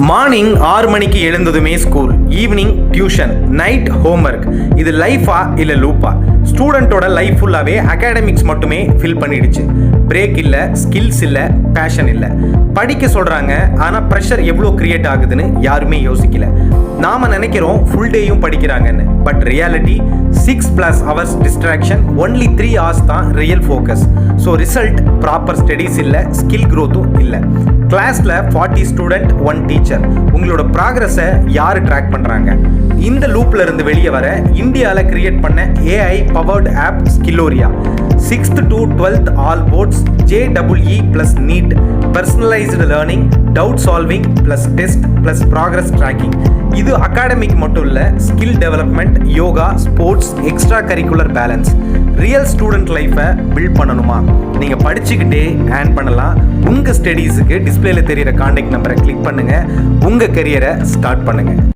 Morning 6 மணிக்கு எழுந்ததுமே school, evening tuition, night homework. இது லைஃபா இல்ல லூப்பா? ஸ்டூடெண்ட்டோட லைஃப் ஃபுல்லாவே அகாடமிக்ஸ் மட்டுமே ஃபில் பண்ணிடுச்சு. பிரேக் இல்ல, ஸ்கில்ஸ் இல்ல, பேஷன் இல்ல. படிக்க சொல்றாங்க, ஆனா ப்ரெஷர் எவ்வளோ கிரியேட் ஆகுதுன்னு யாருமே யோசிக்கல. நாம நினைக்கிறோம் ஃபுல் டேயும் படிக்கிறாங்கன்னு, but reality 6+ hours distraction, only 3 hours தான் real focus. So result proper studies இல்லை, ஸ்கில் க்ரோத்தும் இல்லை. கிளாஸில் 40 ஸ்டூடெண்ட் 1 டீச்சர். உங்களோட ப்ராக்ரஸை யார் ட்ராக் பண்ணுறாங்க? இந்த லூப்பில் இருந்து வெளியே வர இந்தியாவில் கிரியேட் பண்ண AI powered app Skilloria. 6th to 12th all boards, JEE + NEET, personalised learning, doubt solving + test + progress tracking. இது அகாடமிக் மட்டும் இல்லை, ஸ்கில் டெவலப்மெண்ட், யோகா, sports, extra curricular balance. Real student லைஃப்பை பில்ட் பண்ணணுமா? நீங்கள் படிச்சுக்கிட்டே ஏர்ன் பண்ணலாம். உங்கள் ஸ்டடீஸுக்கு டிஸ்பிளேல தெரியிற கான்டாக்ட் நம்பரை கிளிக் பண்ணுங்கள். உங்கள் கரியரை ஸ்டார்ட் பண்ணுங்கள்.